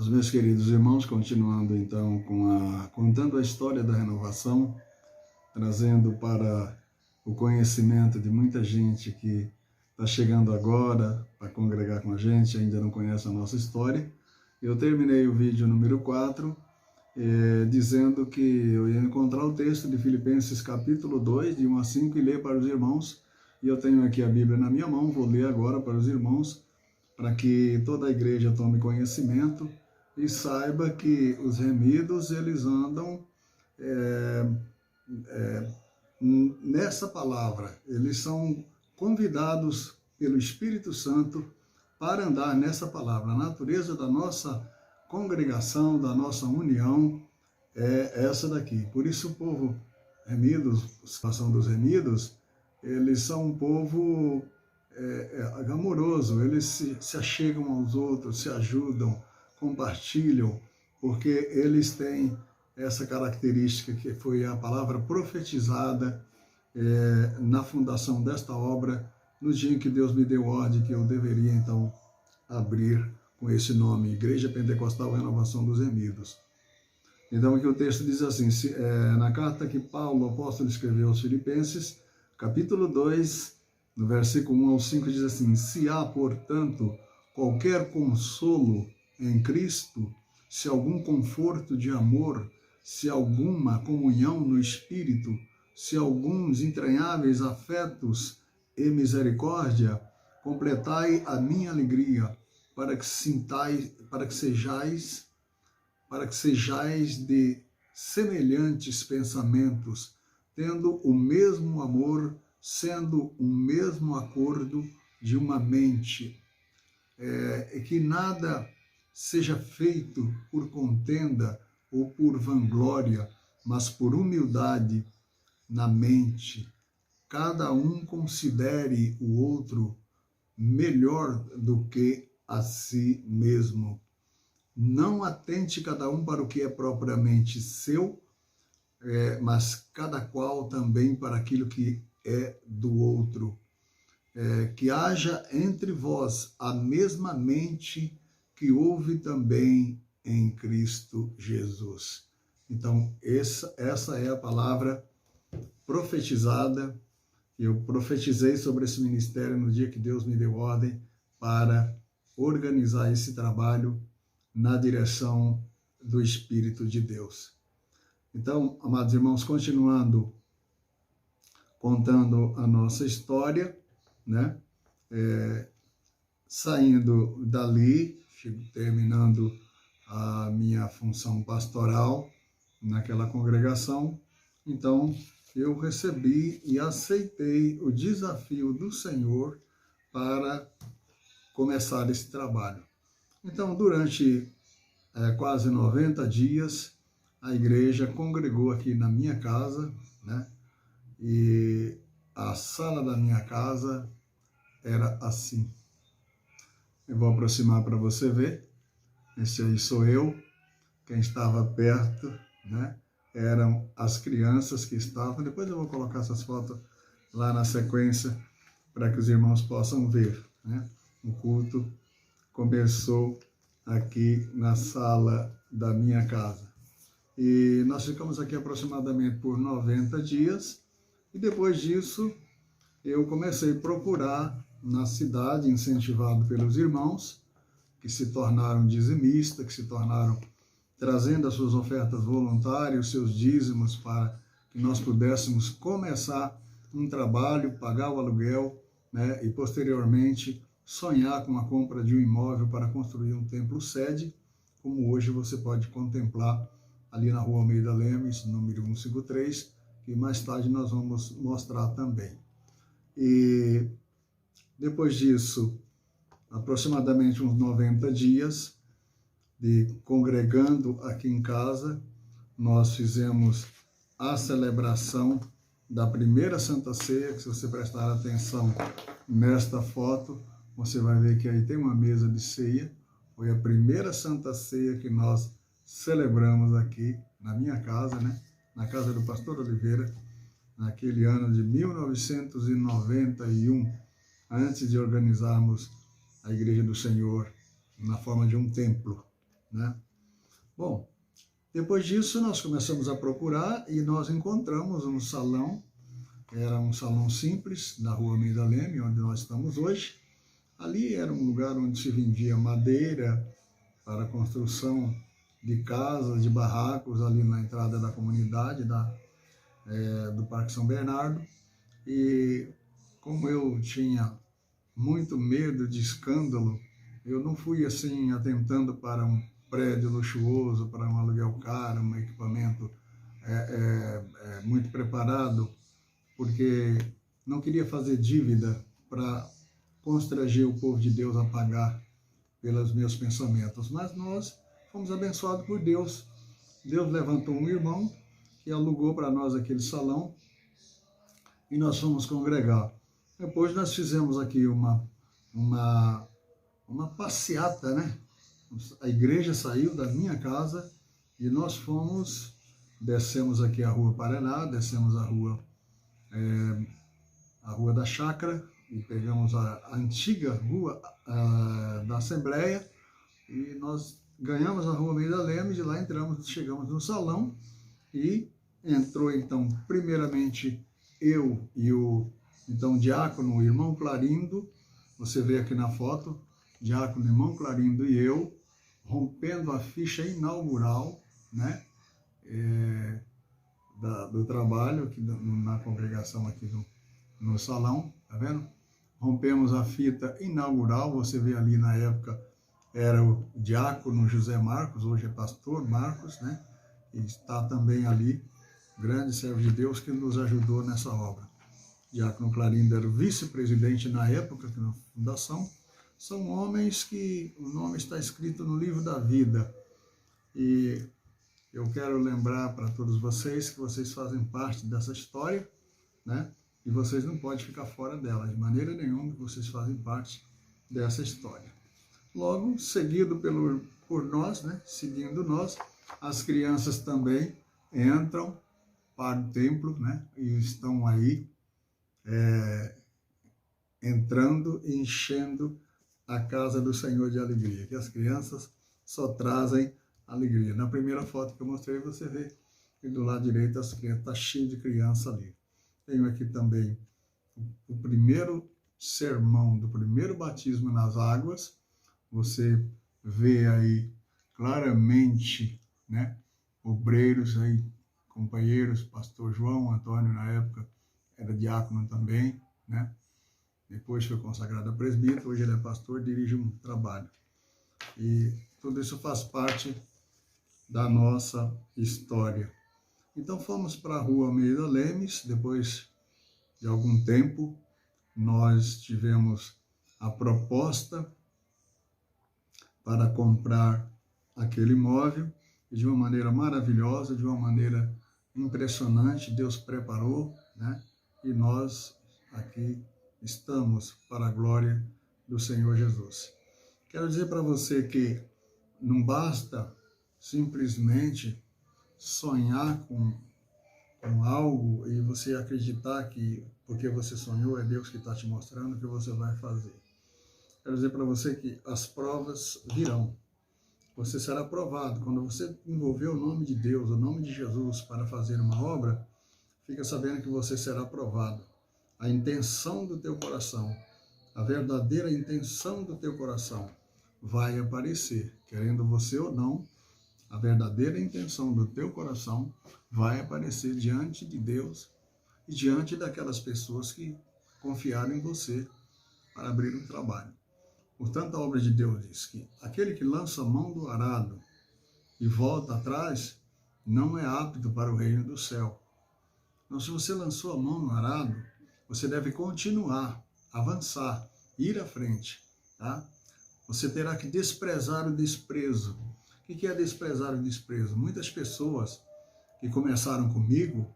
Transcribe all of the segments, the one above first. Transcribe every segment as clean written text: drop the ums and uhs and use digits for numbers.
Os meus queridos irmãos, continuando então contando a história da renovação, trazendo para o conhecimento de muita gente que está chegando agora para congregar com a gente, ainda não conhece a nossa história. Eu terminei o vídeo número 4, dizendo que eu ia encontrar o texto de Filipenses capítulo 2, de 1 a 5, e ler para os irmãos. E eu tenho aqui a Bíblia na minha mão, vou ler agora para os irmãos, para que toda a igreja tome conhecimento e saiba que os remidos, eles andam nessa palavra. Eles são convidados pelo Espírito Santo para andar nessa palavra. A natureza da nossa congregação, da nossa união, é essa daqui. Por isso o povo remidos, a situação dos remidos, eles são um povo amoroso, eles se achegam aos outros, se ajudam, compartilham, porque eles têm essa característica que foi a palavra profetizada na fundação desta obra, no dia em que Deus me deu ordem que eu deveria então abrir com esse nome, Igreja Pentecostal Renovação dos Remidos. Então aqui o texto diz assim, na carta que Paulo, o apóstolo, escreveu aos Filipenses, capítulo 2, no versículo 1 ao 5, diz assim: se há, portanto, qualquer consolo em Cristo, se algum conforto de amor, se alguma comunhão no Espírito, se alguns entranháveis afetos e misericórdia, completai a minha alegria, para que sejais de semelhantes pensamentos, tendo o mesmo amor, sendo um mesmo acordo de uma mente, que nada seja feito por contenda ou por vanglória, mas por humildade na mente. Cada um considere o outro melhor do que a si mesmo. Não atente cada um para o que é propriamente seu, mas cada qual também para aquilo que é do outro. Que haja entre vós a mesma mente que houve também em Cristo Jesus. Então, essa é a palavra profetizada. Eu profetizei sobre esse ministério no dia que Deus me deu ordem para organizar esse trabalho na direção do Espírito de Deus. Então, amados irmãos, continuando contando a nossa história, né? Saindo dali, terminando a minha função pastoral naquela congregação, então eu recebi e aceitei o desafio do Senhor para começar esse trabalho. Então, durante quase 90 dias, a igreja congregou aqui na minha casa, né? E a sala da minha casa era assim. Eu vou aproximar para você ver. Esse aí sou eu. Quem estava perto, né, eram as crianças que estavam. Depois eu vou colocar essas fotos lá na sequência para que os irmãos possam ver, né? O culto começou aqui na sala da minha casa. E nós ficamos aqui aproximadamente por 90 dias. E depois disso, eu comecei a procurar na cidade, incentivado pelos irmãos, que se tornaram dizimistas, que se tornaram trazendo as suas ofertas voluntárias, os seus dízimos, para que nós pudéssemos começar um trabalho, pagar o aluguel, né, e posteriormente sonhar com a compra de um imóvel para construir um templo sede, como hoje você pode contemplar ali na Rua Almeida Lemes, número 153, que mais tarde nós vamos mostrar também. E depois disso, aproximadamente uns 90 dias de congregando aqui em casa, nós fizemos a celebração da primeira Santa Ceia, que se você prestar atenção nesta foto, você vai ver que aí tem uma mesa de ceia. Foi a primeira Santa Ceia que nós celebramos aqui na minha casa, né? Na casa do pastor Oliveira, naquele ano de 1991, antes de organizarmos a Igreja do Senhor na forma de um templo. né? Bom, depois disso nós começamos a procurar e nós encontramos um salão, era um salão simples, na rua Almeida Leme, onde nós estamos hoje. Ali era um lugar onde se vendia madeira para a construção de casas, de barracos, ali na entrada da comunidade do Parque São Bernardo. E como eu tinha muito medo de escândalo, eu não fui assim atentando para um prédio luxuoso, para um aluguel caro, um equipamento muito preparado, porque não queria fazer dívida para constranger o povo de Deus a pagar pelos meus pensamentos. Mas nós fomos abençoados por Deus. Deus levantou um irmão que alugou para nós aquele salão e nós fomos congregar. Depois nós fizemos aqui uma passeata, né? A igreja saiu da minha casa e nós descemos aqui a Rua Paraná, descemos a Rua da Chácara e pegamos a antiga Rua da Assembleia e nós ganhamos a Rua Almeida Leme, de lá chegamos no salão e entrou então primeiramente eu e o então diácono, o irmão Clarindo, você vê aqui na foto, diácono, irmão Clarindo e eu, rompendo a ficha inaugural, né, do trabalho aqui na congregação aqui no salão, tá vendo? Rompemos a fita inaugural, você vê ali na época era o diácono José Marcos, hoje é pastor Marcos, né? E está também ali, grande servo de Deus que nos ajudou nessa obra. Diácono Clarindo era o vice-presidente na época na fundação. São homens que o nome está escrito no livro da vida. E eu quero lembrar para todos vocês que vocês fazem parte dessa história, né? E vocês não podem ficar fora dela, de maneira nenhuma que vocês fazem parte dessa história. Logo, seguido por nós, né? Seguindo nós, as crianças também entram para o templo, né? E estão aí entrando e enchendo a casa do Senhor de alegria, que as crianças só trazem alegria. Na primeira foto que eu mostrei, você vê que do lado direito as crianças, está cheio de criança ali. Tenho aqui também o primeiro sermão do primeiro batismo nas águas. Você vê aí claramente, né, obreiros aí, companheiros, pastor João Antônio na época era diácono também, né? Depois foi consagrado a presbítero, hoje ele é pastor, dirige um trabalho. E tudo isso faz parte da nossa história. Então fomos para a Rua Almeida Lemes, depois de algum tempo nós tivemos a proposta para comprar aquele imóvel e de uma maneira maravilhosa, de uma maneira impressionante, Deus preparou, né? E nós aqui estamos para a glória do Senhor Jesus. Quero dizer para você que não basta simplesmente sonhar com algo e você acreditar que porque você sonhou é Deus que está te mostrando o que você vai fazer. Quero dizer para você que as provas virão. Você será provado. Quando você envolver o nome de Deus, o nome de Jesus para fazer uma obra, fica sabendo que você será provado. A intenção do teu coração, a verdadeira intenção do teu coração vai aparecer, querendo você ou não, a verdadeira intenção do teu coração vai aparecer diante de Deus e diante daquelas pessoas que confiaram em você para abrir um trabalho. Portanto, a obra de Deus diz que aquele que lança a mão do arado e volta atrás não é apto para o reino do céu. Então, se você lançou a mão no arado, você deve continuar, avançar, ir à frente, tá? Você terá que desprezar o desprezo. O que é desprezar o desprezo? Muitas pessoas que começaram comigo,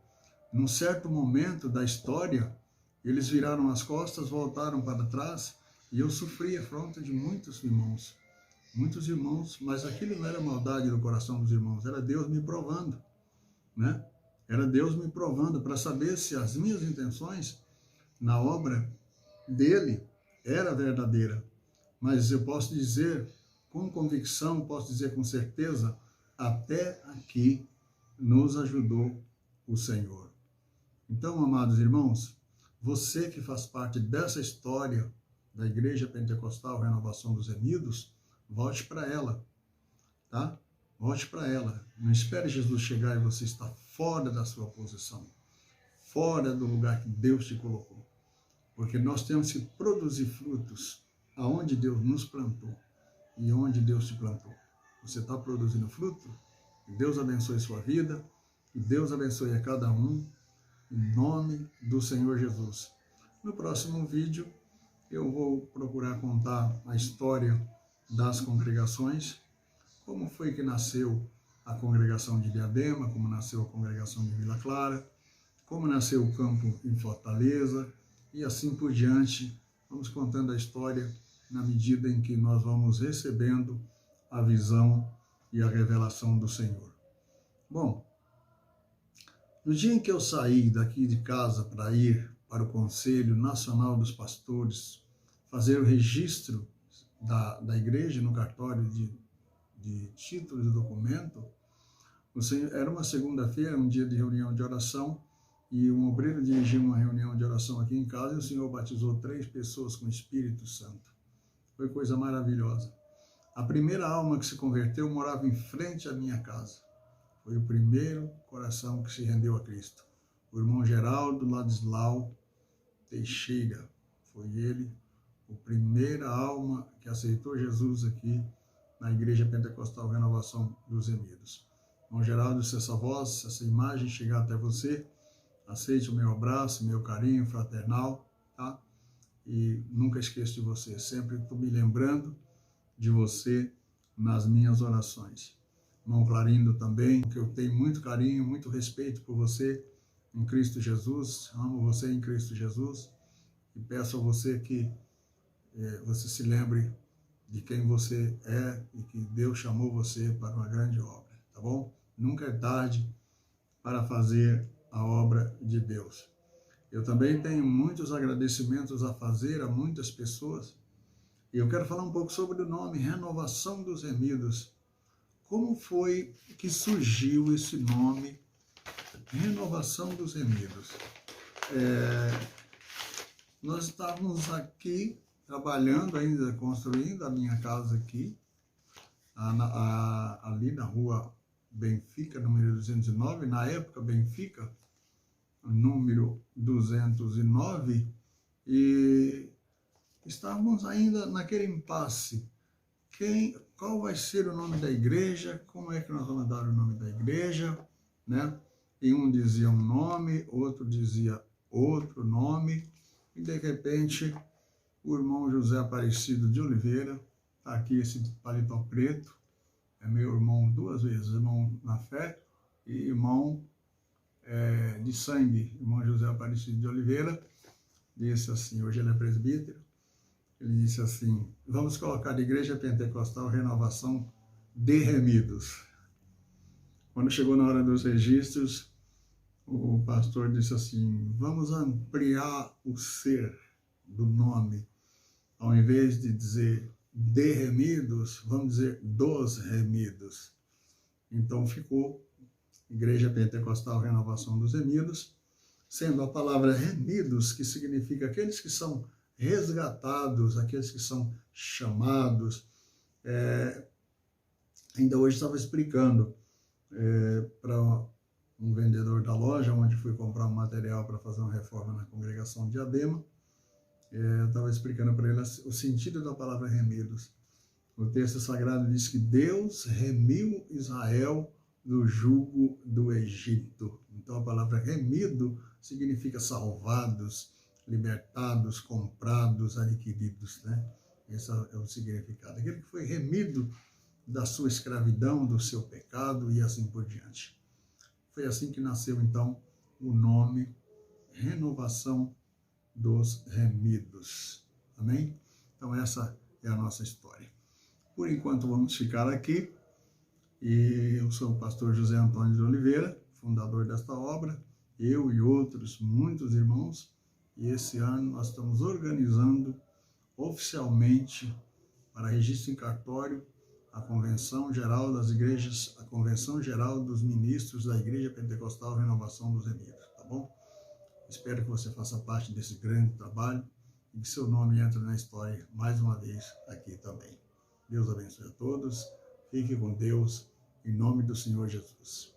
num certo momento da história, eles viraram as costas, voltaram para trás, e eu sofri a afronta de muitos irmãos, mas aquilo não era maldade do coração dos irmãos, era Deus me provando, né? Era Deus me provando para saber se as minhas intenções na obra dele era verdadeira. Mas eu posso dizer com convicção, posso dizer com certeza, até aqui nos ajudou o Senhor. Então, amados irmãos, você que faz parte dessa história da Igreja Pentecostal Renovação dos Remidos, volte para ela, tá? Volte para ela. Não espere Jesus chegar e você está fora da sua posição, fora do lugar que Deus te colocou. Porque nós temos que produzir frutos aonde Deus nos plantou e onde Deus te plantou. Você está produzindo fruto? Que Deus abençoe sua vida, que Deus abençoe a cada um, em nome do Senhor Jesus. No próximo vídeo, eu vou procurar contar a história das congregações, como foi que nasceu a congregação de Diadema, como nasceu a congregação de Vila Clara, como nasceu o campo em Fortaleza, e assim por diante. Vamos contando a história na medida em que nós vamos recebendo a visão e a revelação do Senhor. Bom, no dia em que eu saí daqui de casa para ir para o Conselho Nacional dos Pastores, fazer o registro da igreja no cartório de título de documento, era uma segunda-feira, um dia de reunião de oração, e um obreiro dirigiu uma reunião de oração aqui em casa e o Senhor batizou 3 pessoas com o Espírito Santo. Foi coisa maravilhosa. A primeira alma que se converteu morava em frente à minha casa. Foi o primeiro coração que se rendeu a Cristo. O irmão Geraldo Ladislau Teixeira. Foi ele, a primeira alma que aceitou Jesus aqui na Igreja Pentecostal Renovação dos Remidos. Irmão Geraldo, se essa voz, se essa imagem chegar até você, aceite o meu abraço, meu carinho fraternal, tá? E nunca esqueço de você. Sempre estou me lembrando de você nas minhas orações. Irmão Clarindo também, que eu tenho muito carinho, muito respeito por você em Cristo Jesus. Amo você em Cristo Jesus. E peço a você que você se lembre de quem você é e que Deus chamou você para uma grande obra, tá bom? Nunca é tarde para fazer a obra de Deus. Eu também tenho muitos agradecimentos a fazer a muitas pessoas. E eu quero falar um pouco sobre o nome Renovação dos Remidos. Como foi que surgiu esse nome Renovação dos Remidos? Nós estávamos aqui trabalhando ainda, construindo a minha casa aqui, ali na rua Benfica, número 209, na época Benfica, número 209, e estávamos ainda naquele impasse. Qual vai ser o nome da igreja? Como é que nós vamos dar o nome da igreja? Né? E um dizia um nome, outro dizia outro nome, e de repente o irmão José Aparecido de Oliveira, está aqui esse paletó preto, é meu irmão 2 vezes, irmão na fé e irmão de sangue, irmão José Aparecido de Oliveira, disse assim, hoje ele é presbítero, ele disse assim, vamos colocar de Igreja Pentecostal Renovação de Remidos. Quando chegou na hora dos registros, o pastor disse assim, vamos ampliar o ser do nome, ao invés de dizer de remidos, vamos dizer dos remidos. Então ficou Igreja Pentecostal Renovação dos Remidos, sendo a palavra remidos, que significa aqueles que são resgatados, aqueles que são chamados. Ainda hoje estava explicando para um vendedor da loja, onde fui comprar um material para fazer uma reforma na congregação de Diadema, eu estava explicando para ele o sentido da palavra remidos. O texto sagrado diz que Deus remiu Israel do jugo do Egito. Então a palavra remido significa salvados, libertados, comprados, adquiridos, né? Esse é o significado. Aquele que foi remido da sua escravidão, do seu pecado e assim por diante. Foi assim que nasceu então o nome Renovação dos Remidos. Amém? Então essa é a nossa história. Por enquanto vamos ficar aqui. E eu sou o pastor José Antônio de Oliveira, fundador desta obra, eu e outros muitos irmãos, e esse ano nós estamos organizando oficialmente para registro em cartório a Convenção Geral das Igrejas, a Convenção Geral dos Ministros da Igreja Pentecostal Renovação dos Remidos, tá bom? Espero que você faça parte desse grande trabalho e que seu nome entre na história mais uma vez aqui também. Deus abençoe a todos, fique com Deus, em nome do Senhor Jesus.